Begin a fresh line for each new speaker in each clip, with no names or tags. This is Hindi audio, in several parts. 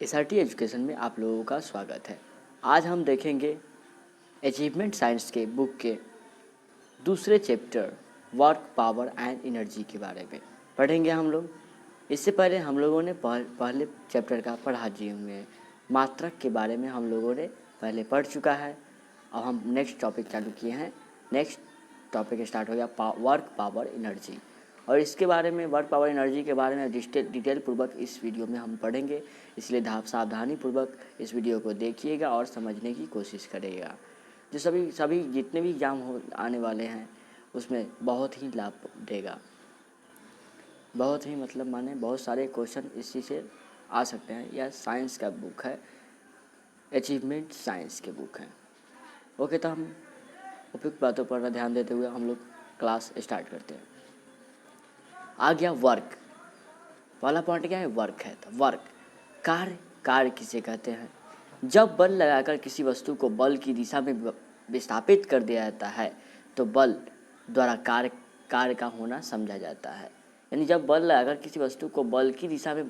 एसआरटी एजुकेशन में आप लोगों का स्वागत है। आज हम देखेंगे अचीवमेंट साइंस के बुक के दूसरे chapter work power and energy के बारे में पढ़ेंगे हम लोग। इससे पहले हम लोगों ने पहले चैप्टर का पढ़ा दिए हुए हैं। मात्रक के बारे में हम लोगों ने पहले पढ़ चुका है। अब हम नेक्स्ट टॉपिक चालू किए हैं। नेक्स्ट टॉपिक स्टार्ट हो गया वर्क पावर एनर्जी, और इसके बारे में वर्क पावर एनर्जी के बारे में डिटेल पूर्वक इस वीडियो में हम पढ़ेंगे। इसलिए सावधानी पूर्वक इस वीडियो को देखिएगा और समझने की कोशिश करिएगा। जो सभी जितने भी एग्जाम आने वाले हैं उसमें बहुत ही लाभ देगा। बहुत ही मतलब माने बहुत सारे क्वेश्चन इसी से आ सकते हैं। यह साइंस का बुक है, अचीवमेंट साइंस के बुक है। ओके, तो हम उपयुक्त बातों पर ध्यान देते हुए हम लोग क्लास स्टार्ट करते हैं। आ गया वर्क। पहला पॉइंट क्या है? वर्क है। तो वर्क कार्य किसे कहते हैं? जब बल लगाकर किसी वस्तु को बल की दिशा में विस्थापित कर दिया जाता है तो बल द्वारा कार्य का होना समझा जाता है। यानी जब बल लगाकर किसी वस्तु को बल की दिशा में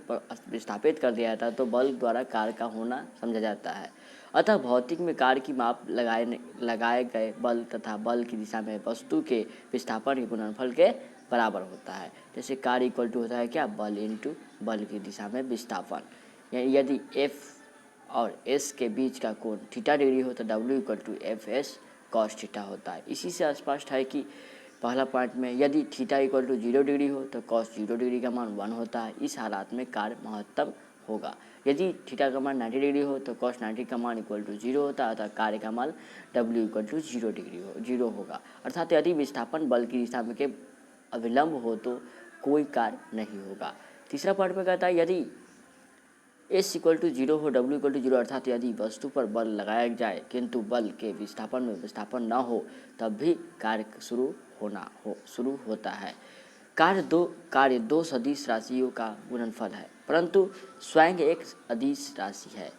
विस्थापित कर दिया जाता है तो बल द्वारा कार्य का होना समझा जाता है। अतः भौतिक में कार्य की माप लगाए गए बल तथा बल की दिशा में वस्तु के विस्थापन के गुणनफल के बराबर होता है। जैसे कार्य इक्वल टू होता है क्या? बल इंटू बल की दिशा में विस्थापन। यानी यदि F और S के बीच का कोण थीटा डिग्री हो तो W equal to F S cos theta होता है। इसी से स्पष्ट है कि पहला पॉइंट में यदि थीटा इक्वल टू 0 डिग्री हो तो कॉस 0 डिग्री का मान 1 होता है। इस हालात में कार्य महत्तम होगा। यदि थीटा का मान 90 डिग्री हो तो कॉस 90 का मान इक्वल टू 0 होता है, अतः कार्य का मान W इक्वल टू 0 होगा। अर्थात यदि विस्थापन बल की दिशा में के अविलंब हो तो कोई कार्य नहीं होगा। तीसरा पॉइंट में कहता है यदि S इक्वल टू 0 हो, W इक्वल टू 0, अर्थात यदि वस्तु पर बल लगाया जाए किंतु बल के विस्थापन में विस्थापन न हो तब भी कार्य शुरू होता है। कार्य दो सदिश राशियों का गुणनफल है, परंतु स्वयं एक अदिश राशि है।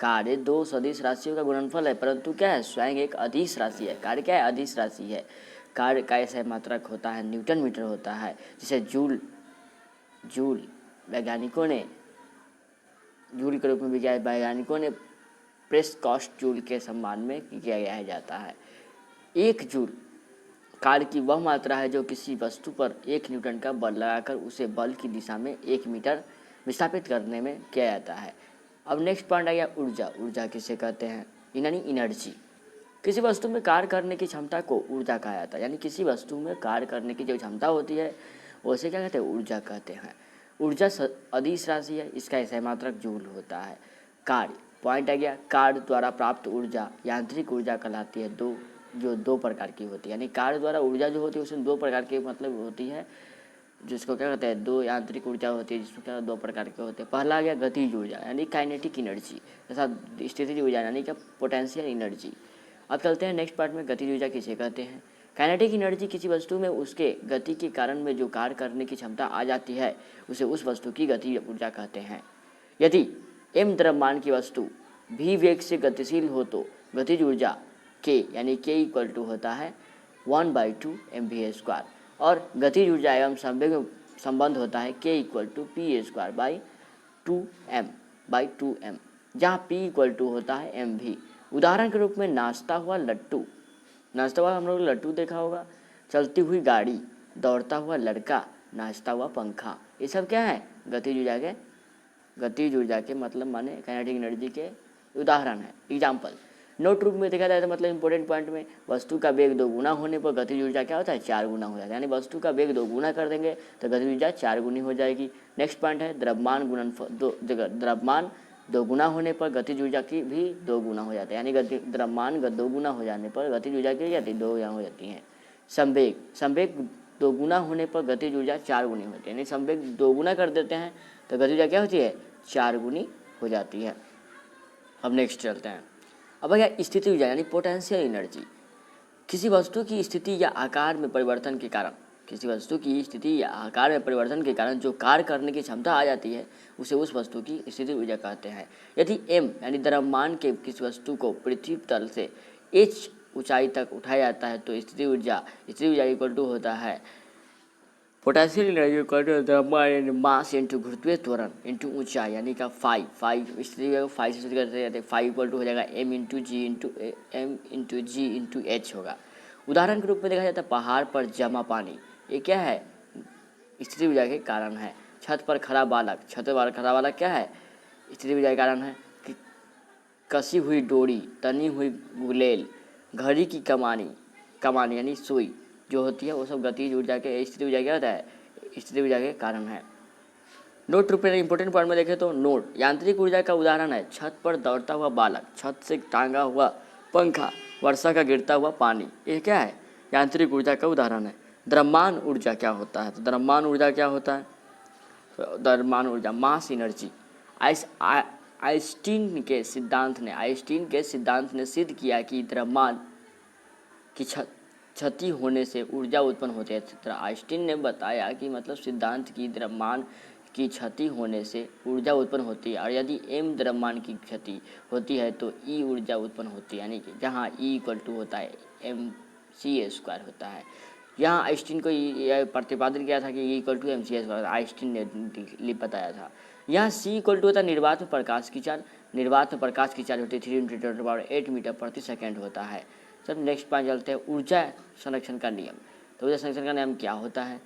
कार्य दो सदिश राशियों का गुणनफल है, परंतु क्या है? स्वयं एक अदिश राशि है। कार्य क्या है? अदिश राशि है। कार्य का ऐसा मात्रक होता है न्यूटन मीटर होता है, जिसे जूल के रूप में वैज्ञानिकों ने प्रेस कॉस्ट जूल के सम्मान में किया गया जाता है। 1 जूल कार्य की वह मात्रा है जो किसी वस्तु पर 1 न्यूटन का बल लगाकर उसे बल की दिशा में 1 मीटर विस्थापित करने में किया जाता है। अब नेक्स्ट पॉइंट आ गया ऊर्जा। ऊर्जा किसे कहते हैं? यानी एनर्जी। किसी वस्तु में कार्य करने की क्षमता को ऊर्जा कहा जाता है। यानी किसी वस्तु में कार्य करने की जो क्षमता होती है उसे क्या कहते हैं? ऊर्जा कहते हैं। ऊर्जा अदिश राशि है, इसका ऐसा मात्रक जूल होता है। कार्य पॉइंट आ गया। कार्य द्वारा प्राप्त ऊर्जा यांत्रिक ऊर्जा कहलाती है, जो दो प्रकार की होती है। यानी कार्य द्वारा ऊर्जा जो होती है उसमें 2 प्रकार की मतलब होती है, जिसको क्या कहते हैं? 2 यांत्रिक ऊर्जा होती है, जिसमें क्या 2 प्रकार के होते हैं। पहला आ गया गतिज ऊर्जा यानी काइनेटिक एनर्जी, तथा स्थितिज ऊर्जा यानी क्या? Potential energy. अब चलते हैं नेक्स्ट पार्ट में। गतिज ऊर्जा किसे कहते हैं? काइनेटिक एनर्जी किसी वस्तु में उसके गति के कारण में जो कार्य करने की क्षमता आ जाती है उसे उस वस्तु की गति ऊर्जा कहते हैं। यदि m द्रव्यमान की वस्तु v वेग से गतिशील हो तो गतिज ऊर्जा k यानी k इक्वल टू होता है 1/2 mv², और गतिज ऊर्जा एवं संवेग में संबंध होता है k इक्वल टू p²/2m, जहाँ p इक्वल टू होता है mv। उदाहरण के रूप में नाचता हुआ हम लोग लट्टू देखा होगा, चलती हुई गाड़ी, दौड़ता हुआ लड़का, नाचता हुआ पंखा, ये सब क्या है? गतिज ऊर्जा के मतलब माने काइनेटिक एनर्जी के उदाहरण है, एग्जाम्पल। नोट रूप में देखा जाए तो मतलब इंपॉर्टेंट पॉइंट में वस्तु का वेग 2 गुना होने पर गतिज ऊर्जा क्या होता है? 4 गुना हो जाता है। यानी वस्तु का वेग 2 गुना कर देंगे तो गतिज ऊर्जा 4 गुनी हो जाएगी। नेक्स्ट पॉइंट है द्रव्यमान 2 गुना होने पर गतिज ऊर्जा की भी 2 गुना हो जाता है। यानी द्रव्यमान 2 गुना हो जाने पर गतिज ऊर्जा की 2 गुना हो जाती है। संवेग 2 गुना होने पर गतिज ऊर्जा 4 गुनी होती है। यानी संवेग 2 गुना कर देते हैं तो गतिज ऊर्जा क्या होती है? 4 गुनी हो जाती है। अब नेक्स्ट चलते हैं। अब भैया स्थिति ऊर्जा यानी पोटेंशियल एनर्जी। किसी वस्तु की स्थिति या आकार में परिवर्तन के कारण जो कार्य करने की क्षमता आ जाती है उसे उस वस्तु की स्थिति ऊर्जा कहते हैं। यदि m यानी द्रव्यमान के किसी वस्तु को पृथ्वी तल से h ऊंचाई तक उठाया जाता है तो स्थिति ऊर्जा इक्वल टू होता है पोटेंशियल एनर्जी इक्वल टू द्रव्यमान मास इंटू गुरुत्वीय त्वरण इंटू ऊंचाई, यानी कि 5 इस तरीके को 5 से शुरू करते जाते 5 इक्वल टू हो जाएगा m इंटू जी इंटू एच होगा। उदाहरण के रूप में देखा जाता है पहाड़ पर जमा पानी, ये क्या है, स्थिति ऊर्जा के कारण है। छत पर खड़ा बालक, छत पर खड़ा बालक क्या है, स्थिति ऊर्जा के कारण है। कि कसी हुई डोरी, तनी हुई गुलेल, घड़ी की कमानी यानी सुई जो होती है वो सब गतिज ऊर्जा के, स्थिति ऊर्जा क्या होता है, स्थिति ऊर्जा के कारण है। नोट रूप में इंपॉर्टेंट पॉइंट में देखें तो नोट यांत्रिक ऊर्जा का उदाहरण है छत पर दौड़ता हुआ बालक, छत से टांगा हुआ पंखा, वर्षा का गिरता हुआ पानी, ये क्या है, यांत्रिक ऊर्जा का उदाहरण है। द्रव्यमान ऊर्जा क्या होता है, तो द्रव्यमान ऊर्जा क्या होता है, द्रव्यमान ऊर्जा मास एनर्जी। आइंस्टीन के सिद्धांत ने सिद्ध किया कि द्रव्यमान की क्षति होने से ऊर्जा उत्पन्न होती है। आइंस्टीन ने बताया कि मतलब सिद्धांत की द्रव्यमान की क्षति होने से ऊर्जा उत्पन्न होती है, और यदि m द्रव्यमान की क्षति होती है तो E ऊर्जा उत्पन्न होती है, यानी कि जहाँ E इक्वल टू होता है mc² होता है। यहाँ आइंस्टीन को यह प्रतिपादन किया था कि E equal to mc², Einstein ने बताया था। यहाँ C इक्वल टू होता है निर्वात में प्रकाश की चाल, निर्वात में प्रकाश की चाल होती है 3 × 10⁸ मीटर प्रति सेकेंड होता है। सब नेक्स्ट पॉइंट चलते हैं ऊर्जा संरक्षण का नियम। तो ऊर्जा संरक्षण का नियम क्या होता है,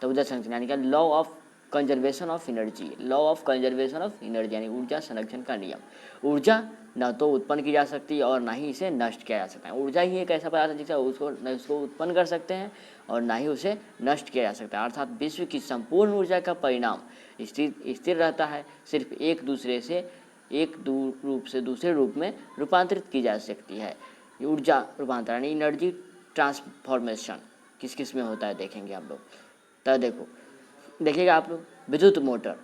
तो ऊर्जा संरक्षण यानी कि law of conservation of energy, यानी ऊर्जा संरक्षण का नियम। ऊर्जा न तो उत्पन्न की जा सकती है और ना ही इसे नष्ट किया जा सकता है। ऊर्जा ही एक ऐसा पदार्थ है जिसे उसको उत्पन्न कर सकते हैं और ना ही उसे नष्ट किया जा सकता है। अर्थात विश्व की संपूर्ण ऊर्जा का परिणाम स्थिर रहता है, सिर्फ एक रूप से दूसरे रूप में रूपांतरित की जा सकती है। ऊर्जा रूपांतरण यानी एनर्जी ट्रांसफॉर्मेशन किस किस में होता है देखेंगे हम लोग। तो देखिएगा आप लोग, विद्युत मोटर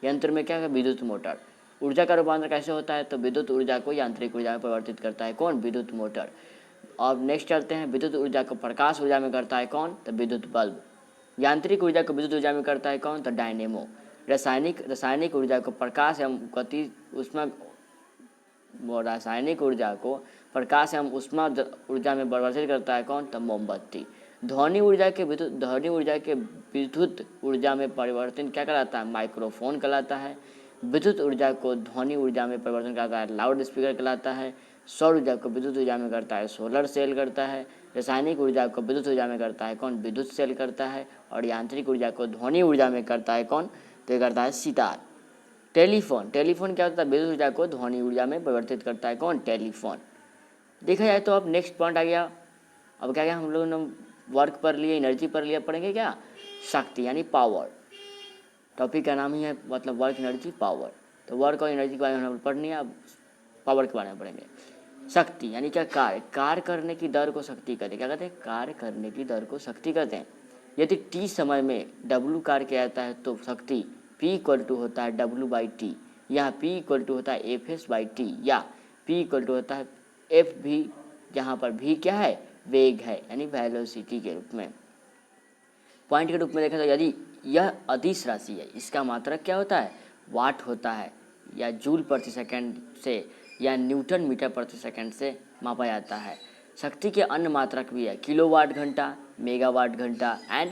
यंत्र में क्या है, विद्युत मोटर ऊर्जा का रूपांतरण कैसे होता है, तो विद्युत ऊर्जा को यांत्रिक ऊर्जा में परिवर्तित करता है कौन, विद्युत मोटर। और नेक्स्ट चलते हैं, विद्युत ऊर्जा को प्रकाश ऊर्जा में करता है कौन, तो विद्युत बल्ब। यांत्रिक ऊर्जा को विद्युत ऊर्जा में करता है कौन, तो डायनेमो। रासायनिक ऊर्जा को प्रकाश एवं गति ऊष्मा रासायनिक ऊर्जा को प्रकाश एवं ऊष्मा ऊर्जा में परिवर्तित करता है कौन, तो मोमबत्ती। ध्वनि ऊर्जा के विद्युत ऊर्जा में परिवर्तन क्या कहलाता है, माइक्रोफोन कहलाता है। विद्युत ऊर्जा को ध्वनि ऊर्जा में परिवर्तन करता है लाउड स्पीकर कहलाता है। सौर ऊर्जा को विद्युत ऊर्जा में करता है सोलर सेल करता है। रासायनिक ऊर्जा को विद्युत ऊर्जा में करता है कौन, विद्युत सेल करता है। और यांत्रिक ऊर्जा को ध्वनि ऊर्जा में करता है कौन, तो ये करता है सितार। टेलीफोन क्या होता है, विद्युत ऊर्जा को ध्वनि ऊर्जा में परिवर्तित करता है कौन, टेलीफोन। देखा जाए तो अब नेक्स्ट पॉइंट आ गया, अब क्या हम लोगों ने वर्क पर लिए, एनर्जी पर लिया, पढ़ेंगे क्या, शक्ति यानी पावर। टॉपिक का नाम ही है मतलब वर्क, एनर्जी, पावर। तो वर्क और एनर्जी के बारे में हम पढ़नी है, अब पावर के बारे में पढ़ेंगे। शक्ति यानी क्या, कार्य करने की दर को शक्ति कहते हैं। क्या कहते हैं, कार्य करने की दर को शक्ति कहते हैं। यदि t समय में w कार्य किया जाता है तो शक्ति p इक्वल टू होता है w/t, या p इक्वल टू होता है fs/t, या p इक्वल टू होता है f v, जहाँ पर v क्या है, वेग है यानी वेलोसिटी के रूप में। पॉइंट के रूप में देखा तो यदि यह अदिश राशि है, इसका मात्रक क्या होता है, वाट होता है, या जूल प्रति सेकंड से या न्यूटन मीटर प्रति सेकंड से मापा जाता है। शक्ति के अन्य मात्रक भी है, किलोवाट घंटा, मेगावाट घंटा एंड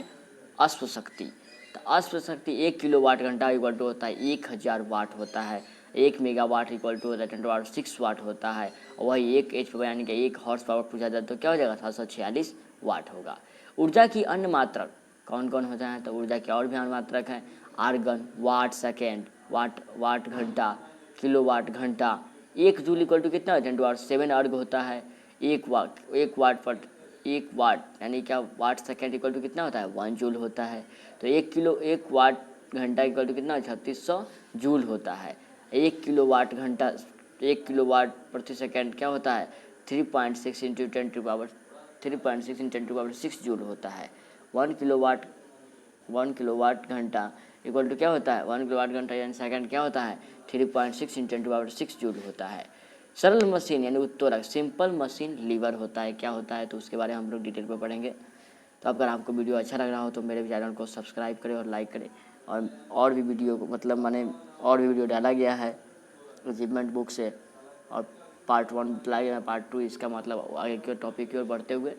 अश्व शक्ति। तो अश्व शक्ति 1 किलोवाट घंटा इक्वल टू होता है 1000 वाट होता है। 1 मेगावाट इक्वल टू होता है 10⁻6 वाट होता है। और वही 1 HP यानी कि 1 हॉर्स पावर पूछा जाए तो क्या हो जाएगा, 746 वाट होगा। ऊर्जा की अन्य मात्रक कौन कौन होता है, तो ऊर्जा के और भी अन्य मात्रक हैं, आर्गन, वाट सेकेंड, वाट घंटा, किलोवाट घंटा। 1 जूल इक्वल टू कितना, 10⁻7 अर्ग होता है। 1 वाट यानी क्या, वाट सेकेंड इक्वल टू कितना होता है, 1 जूल होता है। तो 1 वाट घंटा इक्वल टू कितना, 3600 जूल होता है। 1 किलोवाट घंटा, 1 किलोवाट प्रति सेकेंड क्या होता है, 3.6 × 10⁻6 जूल होता है। 1 किलोवाट घंटा इक्वल टू क्या होता है, 1 किलोवाट घंटा यानी सेकंड क्या होता है, 3.6 × 10⁻6 जूल होता है। सरल मशीन यानी उत्तोलक, सिंपल मशीन लीवर होता है, क्या होता है, तो उसके बारे में हम लोग डिटेल में पढ़ेंगे। तो अगर आपको वीडियो अच्छा लग रहा हो तो मेरे चैनल को सब्सक्राइब करें और लाइक करें। और भी वीडियो को मतलब और भी वीडियो डाला गया है अचीवमेंट बुक से, और पार्ट 1 डाला गया है, पार्ट 2 इसका मतलब आगे के टॉपिक की ओर बढ़ते हुए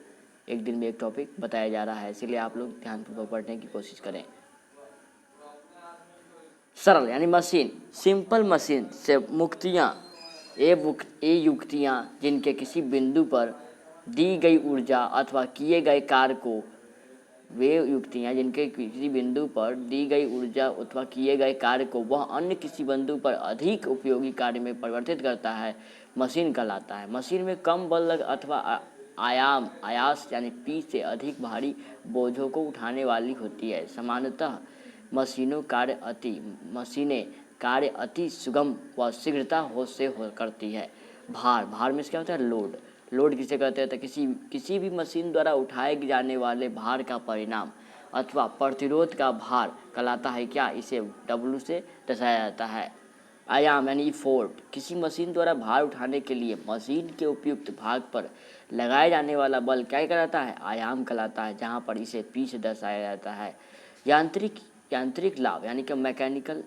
एक दिन में एक टॉपिक बताया जा रहा है, इसीलिए आप लोग ध्यानपूर्वक पढ़ने की कोशिश करें। सरल यानी मशीन, सिंपल मशीन से मुक्तियाँ, ये युक्तियाँ जिनके किसी बिंदु पर दी गई ऊर्जा अथवा किए गए कार्य को, वे युक्तियाँ जिनके किसी बिंदु पर दी गई ऊर्जा अथवा किए गए कार्य को वह अन्य किसी बिंदु पर अधिक उपयोगी कार्य में परिवर्तित करता है, मशीन कहलाता है। मशीन में कम बल लग अथवा आयास यानी पी से अधिक भारी बोझों को उठाने वाली होती है। सामान्यतः मशीनें कार्य अति सुगम व शीघ्रता करती है। भार में क्या होता है? लोड किसे कहते हैं? तो किसी भी मशीन द्वारा उठाए जाने वाले भार का परिणाम अथवा प्रतिरोध का भार कहलाता है। क्या? इसे W से दर्शाया जाता है। आयाम यानी इफोर्ट, किसी मशीन द्वारा भार उठाने के लिए मशीन के उपयुक्त भाग पर लगाए जाने वाला बल क्या कहलाता है? आयाम कहलाता है, जहाँ पर इसे P से दर्शाया जाता है। यांत्रिक लाभ यानी कि मैकेनिकल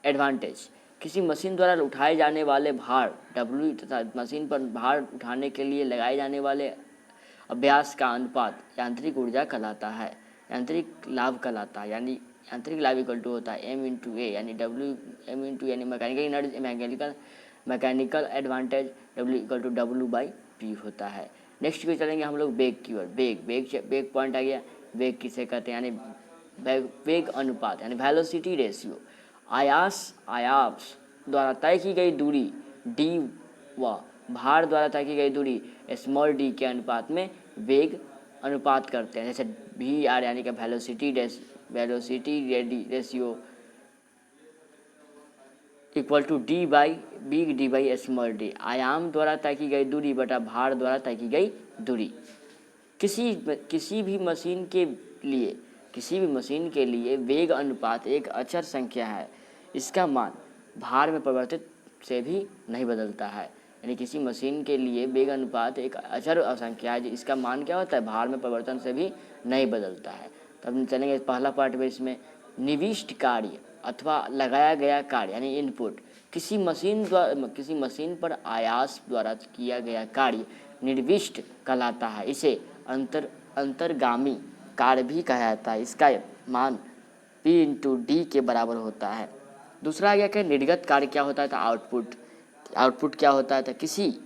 एडवांटेज, किसी मशीन द्वारा उठाए जाने वाले भार W तथा मशीन पर भार उठाने के लिए लगाए जाने वाले अभ्यास का अनुपात यांत्रिक ऊर्जा कहलाता है, यांत्रिक लाभ कहलाता है। यानी यांत्रिक लाभ इक्वल टू होता है M इंटू ए, यानी M यानी mechanical energy, mechanical advantage W equal to W/P होता है। नेक्स्ट पे चलेंगे हम लोग वेग की ओर। वेग पॉइंट आ गया। वेग किसे कहते हैं? यानी वेग अनुपात यानी वेलोसिटी रेशियो, आयास द्वारा तय की गई दूरी d व भार द्वारा तय की गई दूरी स्मॉल d के अनुपात में वेग अनुपात करते हैं। जैसे VR यानी कि velocity ratio equal to big D by small D, आयाम द्वारा तय की गई दूरी बटा भार द्वारा तय की गई दूरी। किसी भी मशीन के लिए वेग अनुपात एक अचर संख्या है। इसका मान भार में परिवर्तित से भी नहीं बदलता है। यानी किसी मशीन के लिए वेग अनुपात एक अचर संख्या है, इसका मान क्या होता है? भार में परिवर्तन से भी नहीं बदलता है। तब चलेंगे पहला पार्ट में, इसमें निविष्ट कार्य अथवा लगाया गया कार्य यानी इनपुट, किसी मशीन पर आयास द्वारा किया गया कार्य निर्विष्ट कहलाता है। इसे अंतर्गामी कार्य भी कहा जाता है। इसका मान P इंटू डी के बराबर होता है। दूसरा आ गया कि निर्गत कार्य क्या होता है? तो आउटपुट क्या होता है? तो किसी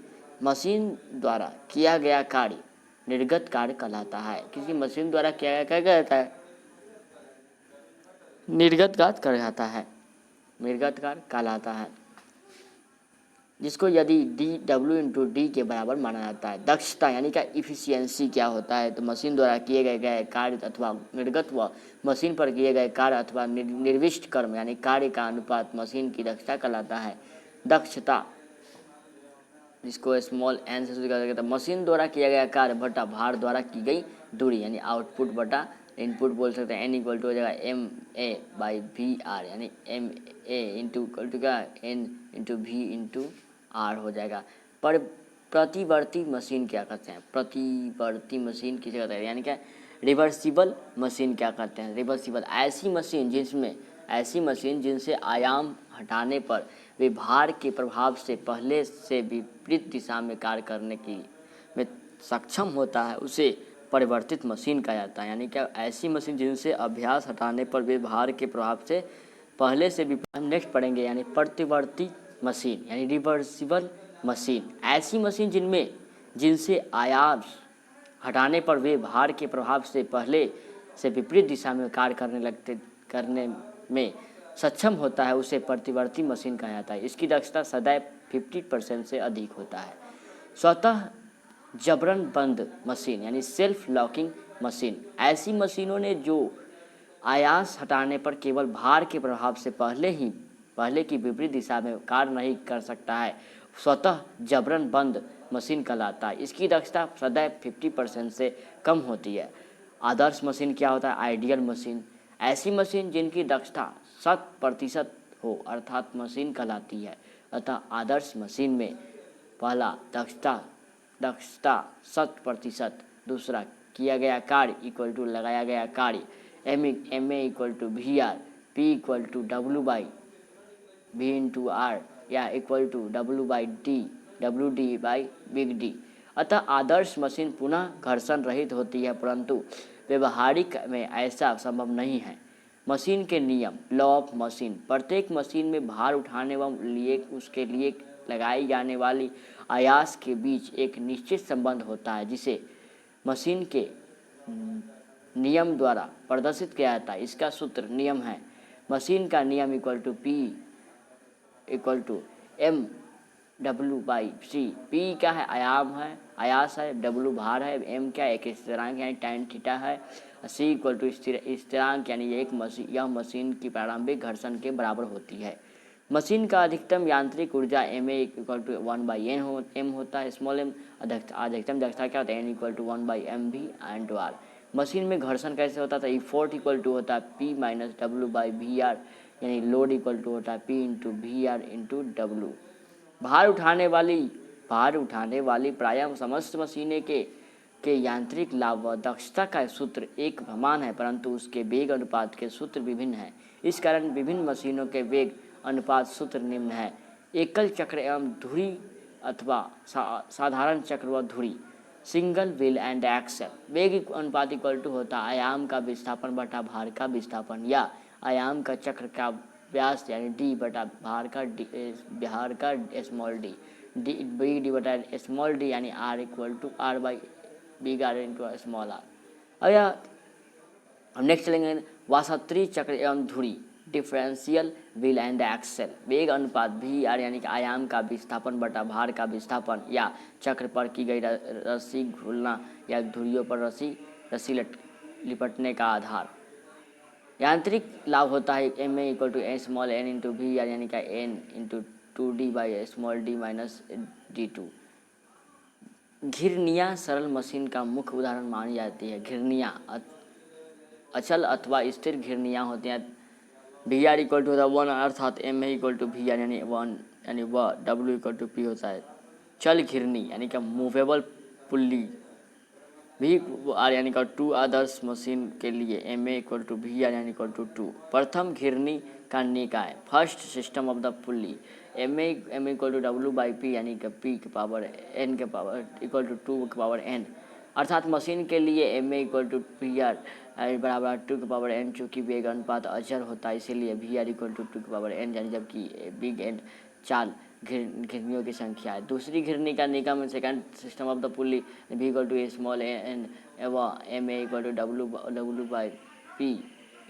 मशीन द्वारा किया गया कार्य निर्गत कार्य कहलाता है। किसी मशीन द्वारा किया गया क्या कहता है? निर्गत कार्य कहलाता है, जिसको यदि W इंटू डी के बराबर माना जाता है। दक्षता यानी क्या इफिशियंसी क्या होता है? तो मशीन द्वारा किए गए कार्य अथवा निर्गत व मशीन पर किए गए कार्य अथवा निर्विष्ट कर्म यानी कार्य का अनुपात मशीन की दक्षता कहलाता है। दक्षता जिसको स्मॉल n से सूचित करते हैं, मशीन द्वारा किया गया कार्य बटा भार द्वारा की गई दूरी, यानी आउटपुट बटा इनपुट बोल सकते हैं। n इक्वल टू हो जाएगा MA/VR, यानी MA इंटू का N into V into R हो जाएगा। पर प्रतिवर्ती मशीन क्या करते हैं? प्रतिवर्ती मशीन किसे कहते हैं? यानी क्या रिवर्सिबल मशीन क्या करते हैं? रिवर्सिबल ऐसी मशीन जिनसे आयाम हटाने पर वे भार के प्रभाव से पहले से विपरीत दिशा में कार्य करने में सक्षम होता है, उसे परिवर्तित मशीन कहा जाता है। यानी क्या ऐसी मशीन जिनसे अभ्यास हटाने पर वे भार के प्रभाव से पहले से भी। हम नेक्स्ट पढ़ेंगे यानी प्रतिवर्ती मशीन यानी रिवर्सिबल मशीन, ऐसी मशीन जिनसे आयास हटाने पर वे भार के प्रभाव से पहले से विपरीत दिशा में कार्य करने में सक्षम होता है, उसे प्रतिवर्ती मशीन कहा जाता है। इसकी दक्षता सदैव 50% से अधिक होता है। स्वतः जबरन बंद मशीन यानी सेल्फ लॉकिंग मशीन, ऐसी मशीनों ने जो आयास हटाने पर केवल भार के प्रभाव से पहले की विपरीत दिशा में कार्य नहीं कर सकता है, स्वतः जबरन बंद मशीन कहलाता है। इसकी दक्षता सदैव 50% से कम होती है। आदर्श मशीन क्या होता है? आइडियल मशीन, ऐसी मशीन जिनकी दक्षता 100% हो अर्थात मशीन कहलाती है। अतः आदर्श मशीन में पहला दक्षता 100%, दूसरा किया गया कार्य इक्वल टू लगाया गया कार्य MA equal to VR, P equal to W/V into R या इक्वल टू WD/बिग डी, अतः आदर्श मशीन पुनः घर्षण रहित होती है, परंतु व्यवहारिक में ऐसा संभव नहीं है। मशीन के नियम, लॉ ऑफ मशीन। प्रत्येक मशीन में भार उठाने व उसके लिए लगाई जाने वाली आयास के बीच एक निश्चित संबंध होता है, जिसे मशीन के नियम द्वारा प्रदर्शित किया जाता है। इसका सूत्र नियम है मशीन का नियम equal to P equal to M W by C. P क्या है? आयाम है, आयास है। डब्ल्यू भार है। एम क्या है? एक स्थिरांक यानी tan थीटा है। सी इक्वल टू स्थिरांक यानी यह मशीन की प्रारंभिक घर्षण के बराबर होती है। मशीन का अधिकतम यांत्रिक ऊर्जा M A equal to 1/n होता है। स्मॉल एम अधिकतम दक्षता क्या होता है? N equal to 1/mv and R. Machine में घर्षण कैसे होता था? इफोर्ट इक्वल टू होता है P minus W by V R, यानी लोड इक्वल टू होता है P into V R into W. भार उठाने वाली प्रायः समस्त मशीनें के यांत्रिक लाभ व दक्षता का सूत्र एक समान है, परंतु उसके वेग अनुपात के सूत्र विभिन्न हैं। इस कारण विभिन्न मशीनों के वेग अनुपात सूत्र निम्न है। एकल चक्र एवं धुरी अथवा साधारण चक्र व धुरी, सिंगल व्हील एंड एक्सल। वेग अनुपात इक्वल टू होता है आयाम का विस्थापन बटा भार का विस्थापन, या आयाम का चक्र का व्यास यानी डी बटा भार का स्मॉल डी, बी डी बटा स्मॉल डी, यानी R equal to R by big R into small R. अब यह हम नेक्स्ट चलेंगे वासंत्री चक्र एवं धुरी, डिफरेंशियल व्हील एंड एक्सेल। वेग अनुपात वी आर यानी कि आयाम का विस्थापन बटा भार का विस्थापन, या चक्र पर की गई रस्सी घूलना या धुरियों पर रस्सी लिपटने का आधार। यांत्रिक लाभ होता है M A equal to N small N into V R यानी कि N into 2d by small D minus d2। घिरनियाँ सरल मशीन का मुख्य उदाहरण मानी जाती है। घिरनियाँ अचल अथवा स्थिर घिरनियाँ होती हैं। वी आर इक्वल टू होता है 1 अर्थात M A equal to V R यानी 1 यानी वह डब्ल्यू इक्वल टू पी होता है। चल घिरनी यानी कि मूवेबल पुल्ली, वी आर यानी कि 2 आदर्श मशीन के लिए M A equal to V R यानी इक्वल टू 2। प्रथम घिरनी का निकाय, first system of the pulley, M equal to W by P यानी कि पी के पावर एन के पावर इक्वल टू 2 के पावर एन, अर्थात मशीन के लिए M A equal to P R बराबर 2 के पावर एन, चूँकि वेग अनुपात अचर होता है इसीलिए वी आर इक्वल टू 2 के पावर एन, यानी जबकि बिग एन चाल घिरनियों की संख्या है। दूसरी घिरनी का निगम second system of the pulley, V equal to small N एवं M A equal to W by P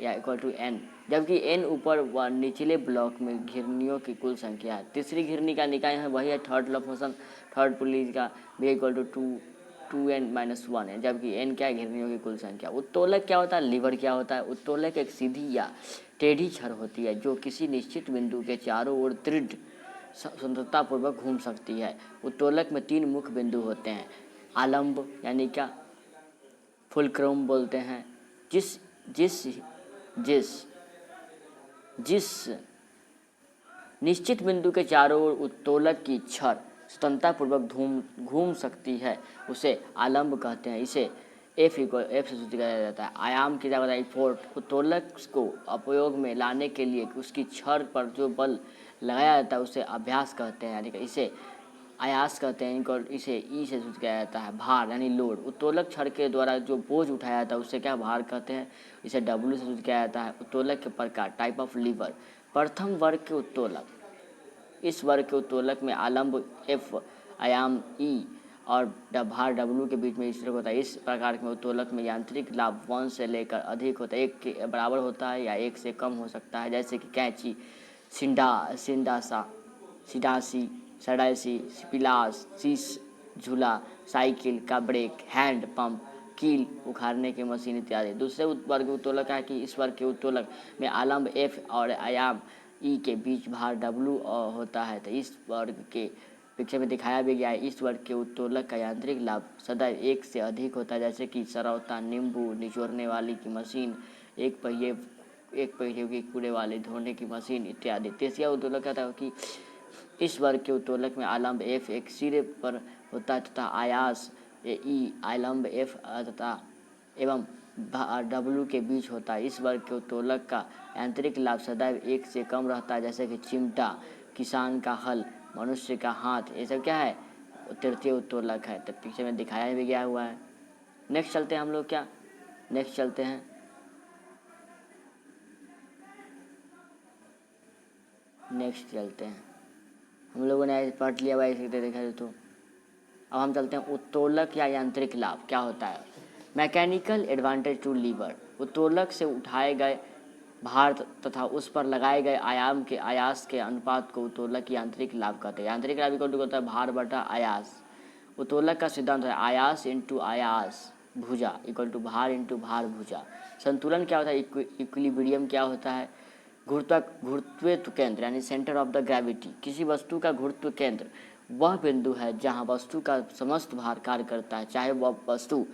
या इक्वल टू एन, जबकि एन ऊपर व निचले ब्लॉक में घिरनियों की कुल संख्या है। तीसरी घिरनी का निकाय है वही है third law motion, third pulley का वी इक्वल टू 2n-1 है, जबकि n क्या है? घिरनियों की कुल संख्या। उत्तोलक क्या होता है? लीवर क्या होता है? उत्तोलक एक सीधी या टेढ़ी छड़ होती है जो किसी निश्चित बिंदु के चारों ओर दृढ़ स्वतंत्रतापूर्वक घूम सकती है। उत्तोलक में 3 मुख्य बिंदु होते हैं। आलंब यानी क्या फुलक्रम बोलते हैं, जिस निश्चित बिंदु के चारों ओर उत्तोलक की छड़ स्वतंत्रतापूर्वक घूम सकती है उसे आलंब कहते हैं। इसे एफ से सूचित किया जाता है। आयाम की क्या बताया? फोर्ट। उत्तोलक को उपयोग में लाने के लिए उसकी छड़ पर जो बल लगाया जाता है उसे अभ्यास कहते हैं, यानी कि इसे आयास कहते हैं। इनको इसे ई से सूचित किया जाता है। भार यानी लोड, उत्तोलक छड़ के द्वारा जो बोझ उठाया जाता है उसे क्या भार कहते हैं, इसे डब्ल्यू से सूचित किया जाता है। उत्तोलक के प्रकार, टाइप ऑफ लीवर। प्रथम वर्ग के उत्तोलक, इस वर्ग के उत्तोलक में आलंब एफ, आयाम ई और भार डब्ल्यू के बीच में स्थिर होता है। इस प्रकार के उत्तोलक में यांत्रिक लाभ 1 से लेकर अधिक होता है, 1 के बराबर होता है या 1 से कम हो सकता है, जैसे कि कैंची, सिडासी, सडासी, पिलास, शीश झूला, साइकिल का ब्रेक, हैंड पंप, कील उखाड़ने की मशीन इत्यादि। दूसरे वर्ग उत्तोलक है कि इस वर्ग के उत्तोलक में आलंब एफ और आयाम ई के बीच भार डब्ल्यू होता है। तो इस वर्ग के पिक्चर में दिखाया भी गया है। इस वर्ग के उत्तोलक का यांत्रिक लाभ सदैव 1 से अधिक होता है, जैसे कि सरौता, नींबू निचोड़ने वाली की मशीन, एक पहिए की कूड़े वाली धोने की मशीन इत्यादि। तीसरा उत्तोलक कहता है कि इस वर्ग के उत्तोलक में आलंब एफ एक सिरे पर होता है तथा आयास ई आलंब एफ तथा एवं डब्ल्यू के बीच होता है। इस वर्ग के उत्तोलक का यांत्रिक लाभ सदैव 1 से कम रहता है, जैसे कि चिमटा, किसान का हल, मनुष्य का हाथ, ये सब क्या है? तृतीय उत्तोलक है, तो पीछे में दिखाया भी गया हुआ है। नेक्स्ट चलते हैं हम लोग क्या, नेक्स्ट चलते हैं हम लोगों ने पढ़ लिया हुआ है देखा तो। अब हम चलते हैं उत्तोलक या यांत्रिक लाभ क्या होता है। मैकेनिकल एडवांटेज टू लीवर, उत्तोलक से उठाए गए भार तथा उस पर लगाए गए आयास के अनुपात को उत्तोलक यांत्रिक लाभ कहते हैं। यांत्रिक लाभ इक्वल टू होता है भार बटा आयास। उत्तोलक का सिद्धांत है आयास इंटू आयास भुजा इक्वल टू भार इंटू भार भुजा। संतुलन क्या होता है, इक्विलिब्रियम क्या होता है, गुरुत्व केंद्र यानी सेंटर ऑफ द ग्रेविटी। किसी वस्तु का गुरुत्व केंद्र वह बिंदु है जहां वस्तु का समस्त भार कार्य करता है, चाहे वह वस्तु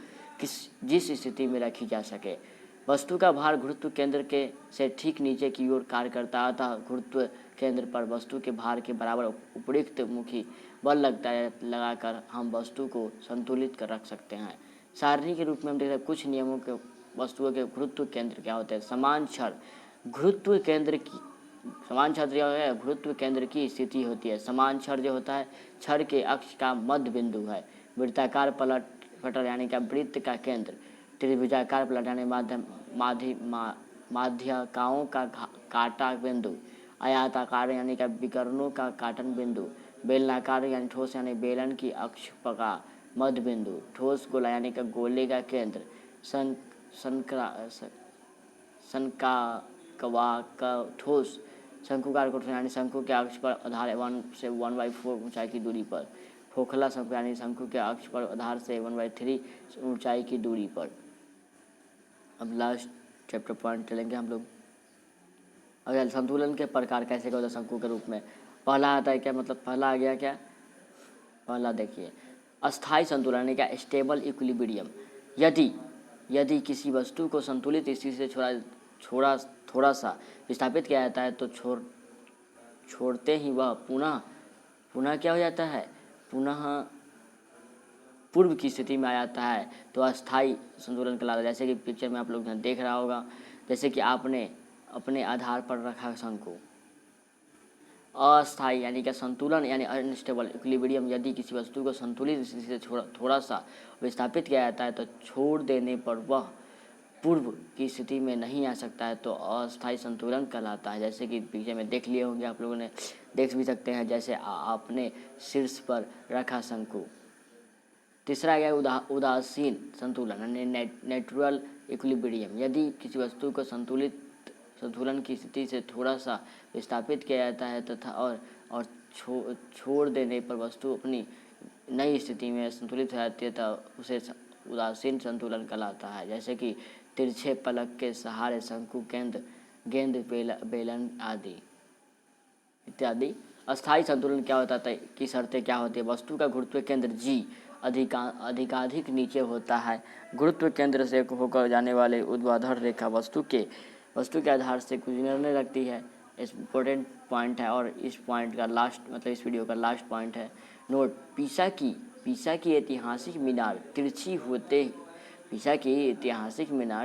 जिस स्थिति में रखी जा सके। वस्तु का भार गुरुत्व केंद्र के से ठीक नीचे की ओर कार्य करता है, अतः गुरुत्व केंद्र पर वस्तु के भार के बराबर उपयुक्त मुखी बल लगता है, लगाकर हम वस्तु को संतुलित कर रख सकते हैं। सारणी के रूप में हम देखते हैं कुछ नियमों के वस्तुओं के गुरुत्व केंद्र क्या होते हैं। समान छड़ गुरुत्व केंद्र की स्थिति होती है। समान छड़ जो होता है छड़ के अक्ष का मध्य बिंदु है। वृत्ताकार पटल यानी कि वृत्त का केंद्र। त्रिभुजाकार पलट यानी माध्यकाओं का काटा बिंदु। आयताकार यानी कि विकर्णों का काटन बिंदु। बेलनाकार यानी ठोस यानी बेलन की अक्ष का मध्य बिंदु। ठोस गोला यानी कि गोले का केंद्र। ठोस शंकुकार को यानी शंकु के अक्ष पर आधार 1 से 1/4 ऊंचाई की दूरी पर। खोखला शंकु यानी शंकु के अक्ष पर आधार से 1/3 ऊंचाई की दूरी पर। अब लास्ट चैप्टर पॉइंट चलेंगे हम लोग। अगर संतुलन के प्रकार कैसे होता है शंकु के रूप में, पहला आता है क्या, मतलब पहला आ गया क्या, पहला देखिए अस्थाई संतुलन यानी क्या स्टेबल इक्विलिब्रियम। यदि किसी वस्तु को संतुलित स्थिति से थोड़ा सा विस्थापित किया जाता है तो छोड़ते ही वह पुनः क्या हो जाता है, पुनः पूर्व की स्थिति में आ जाता है, तो अस्थाई संतुलन कहलाता है। जैसे कि पिक्चर में आप लोग देख रहा होगा, जैसे कि आपने अपने आधार पर रखा शंकु। अस्थाई यानी कि संतुलन यानी अनस्टेबल इक्विलिब्रियम। यदि किसी वस्तु को संतुलित स्थिति से थोड़ा सा विस्थापित किया जाता है तो छोड़ देने पर वह पूर्व की स्थिति में नहीं आ सकता है, तो अस्थाई संतुलन कहलाता है। जैसे कि पीछे में देख लिए होंगे आप लोगों ने, देख भी सकते हैं, जैसे आपने शीर्ष पर रखा शंकु। तीसरा आ गया उदासीन संतुलन यानी नेचुरल इक्विलिब्रियम। यदि किसी वस्तु को संतुलन की स्थिति से थोड़ा सा विस्थापित किया जाता है तथा और छोड़ देने पर वस्तु अपनी नई स्थिति में संतुलित हो जाती है तो उसे उदासीन संतुलन कहलाता है। जैसे कि तिरछे पलक के सहारे शंकु गेंद बेलन आदि इत्यादि। अस्थाई संतुलन क्या होता है कि शर्तें क्या होती है, वस्तु का गुरुत्व केंद्र G अधिकाधिक नीचे होता है। गुरुत्व केंद्र से होकर जाने वाले ऊर्ध्वाधर रेखा वस्तु के आधार से गुजरने लगती है। इम्पोर्टेंट पॉइंट है और इस पॉइंट का लास्ट मतलब इस वीडियो का लास्ट पॉइंट है। नोट, पीसा की ऐतिहासिक मीनार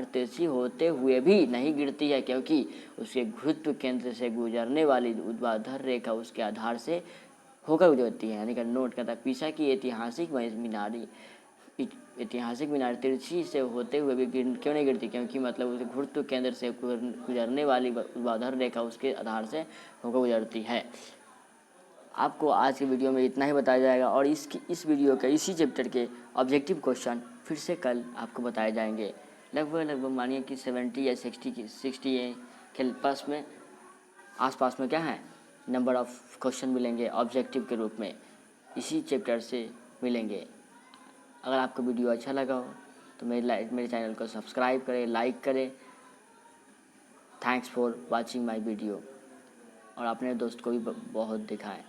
तिरछी होते हुए भी नहीं गिरती है, क्योंकि उसके गुरुत्व केंद्र से गुजरने वाली ऊर्ध्वाधर रेखा उसके आधार से होकर गुजरती है। यानी कि नोट करता है पीसा की ऐतिहासिक मीनार तिरछी से होते हुए भी क्यों नहीं गिरती, क्योंकि मतलब उसके गुरुत्व केंद्र से गुजरने वाली ऊर्ध्वाधर रेखा उसके आधार से होकर गुजरती है। आपको आज के वीडियो में इतना ही बताया जाएगा और इस वीडियो के इसी चैप्टर के ऑब्जेक्टिव क्वेश्चन फिर से कल आपको बताए जाएंगे। लगभग मानिए कि 70 या 60 के आसपास में क्या है नंबर ऑफ क्वेश्चन मिलेंगे ऑब्जेक्टिव के रूप में, इसी चैप्टर से मिलेंगे। अगर आपको वीडियो अच्छा लगा हो तो मेरे चैनल को सब्सक्राइब करें, लाइक करें। Thanks for watching my video और अपने दोस्त को भी बहुत दिखाएं।